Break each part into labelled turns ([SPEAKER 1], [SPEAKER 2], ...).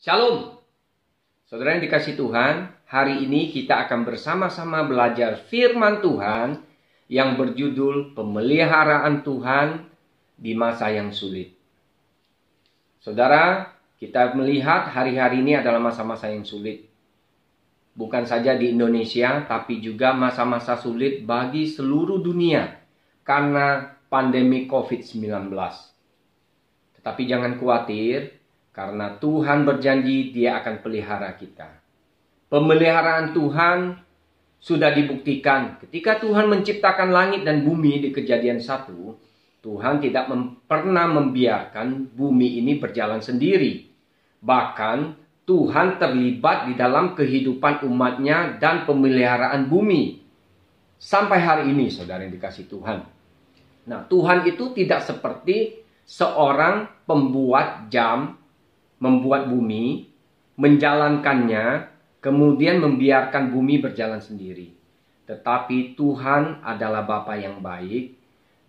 [SPEAKER 1] Shalom, saudara yang dikasih Tuhan. Hari ini kita akan bersama-sama belajar firman Tuhan yang berjudul Pemeliharaan Tuhan di Masa yang Sulit. Saudara, kita melihat hari-hari ini adalah masa-masa yang sulit. Bukan saja di Indonesia, tapi juga masa-masa sulit bagi seluruh dunia karena pandemi COVID-19. Tetapi jangan khawatir, karena Tuhan berjanji Dia akan pelihara kita. Pemeliharaan Tuhan sudah dibuktikan ketika Tuhan menciptakan langit dan bumi di Kejadian 1. Tuhan tidak pernah membiarkan bumi ini berjalan sendiri. Bahkan Tuhan terlibat di dalam kehidupan umatnya dan pemeliharaan bumi. Sampai hari ini, saudara yang dikasih Tuhan. Nah, Tuhan itu tidak seperti seorang pembuat jam, membuat bumi, menjalankannya, kemudian membiarkan bumi berjalan sendiri. Tetapi Tuhan adalah Bapa yang baik.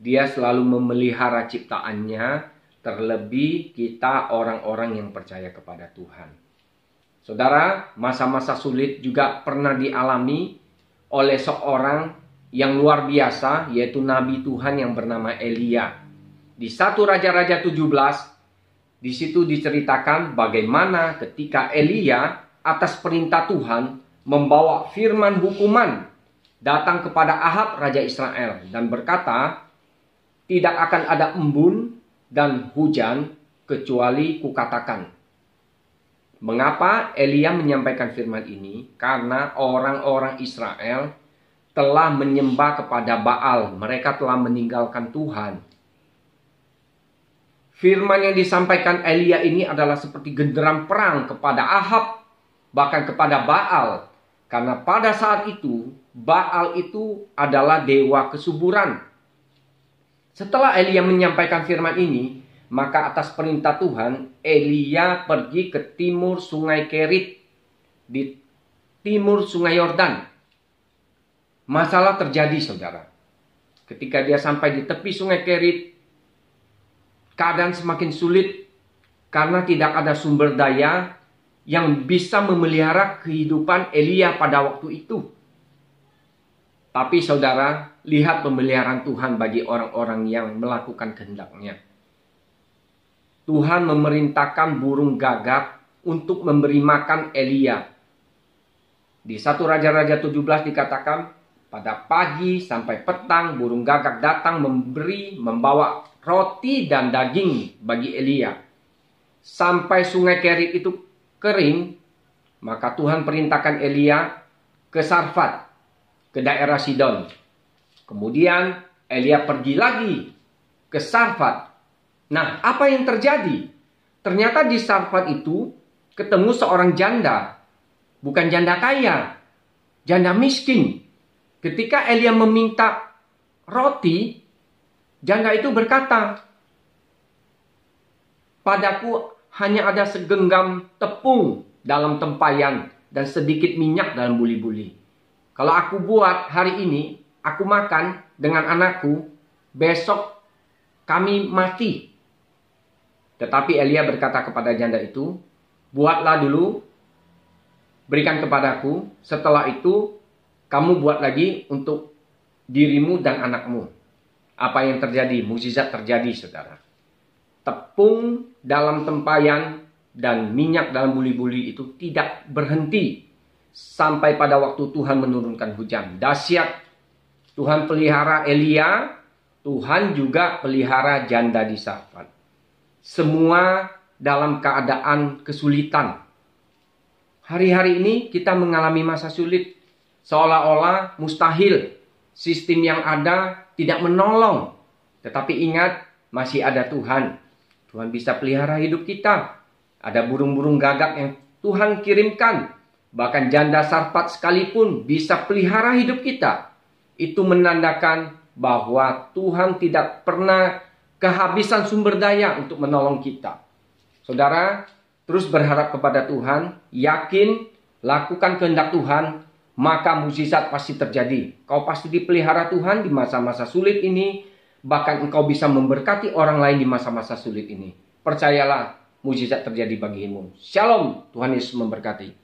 [SPEAKER 1] Dia selalu memelihara ciptaannya, terlebih kita orang-orang yang percaya kepada Tuhan. Saudara, masa-masa sulit juga pernah dialami oleh seorang yang luar biasa, yaitu Nabi Tuhan yang bernama Elia. Di 1 Raja-Raja 17, di situ diceritakan bagaimana ketika Elia atas perintah Tuhan membawa firman hukuman datang kepada Ahab Raja Israel dan berkata, tidak akan ada embun dan hujan kecuali kukatakan. Mengapa Elia menyampaikan firman ini? Karena orang-orang Israel telah menyembah kepada Baal. Mereka telah meninggalkan Tuhan. Firman yang disampaikan Elia ini adalah seperti genderang perang kepada Ahab, bahkan kepada Baal. Karena pada saat itu, Baal itu adalah dewa kesuburan. Setelah Elia menyampaikan firman ini, maka atas perintah Tuhan, Elia pergi ke timur sungai Kerit, di timur sungai Yordan. Masalah terjadi, saudara. Ketika dia sampai di tepi sungai Kerit, keadaan semakin sulit karena tidak ada sumber daya yang bisa memelihara kehidupan Elia pada waktu itu. Tapi saudara, lihat pemeliharaan Tuhan bagi orang-orang yang melakukan kehendak-Nya. Tuhan memerintahkan burung gagak untuk memberi makan Elia. Di 1 Raja-Raja 17 dikatakan, pada pagi sampai petang burung gagak datang membawa roti dan daging bagi Elia. Sampai sungai Kerit itu kering, maka Tuhan perintahkan Elia ke Sarfat, ke daerah Sidon. Kemudian Elia pergi lagi ke Sarfat. Nah, apa yang terjadi? Ternyata di Sarfat itu ketemu seorang janda. Bukan janda kaya, janda miskin. Ketika Elia meminta roti, janda itu berkata, padaku hanya ada segenggam tepung dalam tempayan dan sedikit minyak dalam buli-buli. Kalau aku buat hari ini, aku makan dengan anakku, besok kami mati. Tetapi Elia berkata kepada janda itu, buatlah dulu, berikan kepadaku, setelah itu kamu buat lagi untuk dirimu dan anakmu. Apa yang terjadi? Mukjizat terjadi, saudara. Tepung dalam tempayan dan minyak dalam buli-buli itu tidak berhenti sampai pada waktu Tuhan menurunkan hujan. Dahsyat. Tuhan pelihara Elia, Tuhan juga pelihara janda di Sarfat. Semua dalam keadaan kesulitan. Hari-hari ini kita mengalami masa sulit. Seolah-olah mustahil. Sistem yang ada tidak menolong. Tetapi ingat, masih ada Tuhan. Tuhan bisa pelihara hidup kita. Ada burung-burung gagak yang Tuhan kirimkan. Bahkan janda Sarfat sekalipun bisa pelihara hidup kita. Itu menandakan bahwa Tuhan tidak pernah kehabisan sumber daya untuk menolong kita. Saudara, terus berharap kepada Tuhan. Yakin, lakukan kehendak Tuhan. Maka mukjizat pasti terjadi. Kau pasti dipelihara Tuhan di masa-masa sulit ini. Bahkan engkau bisa memberkati orang lain di masa-masa sulit ini. Percayalah, mujizat terjadi bagimu. Shalom, Tuhan Yesus memberkati.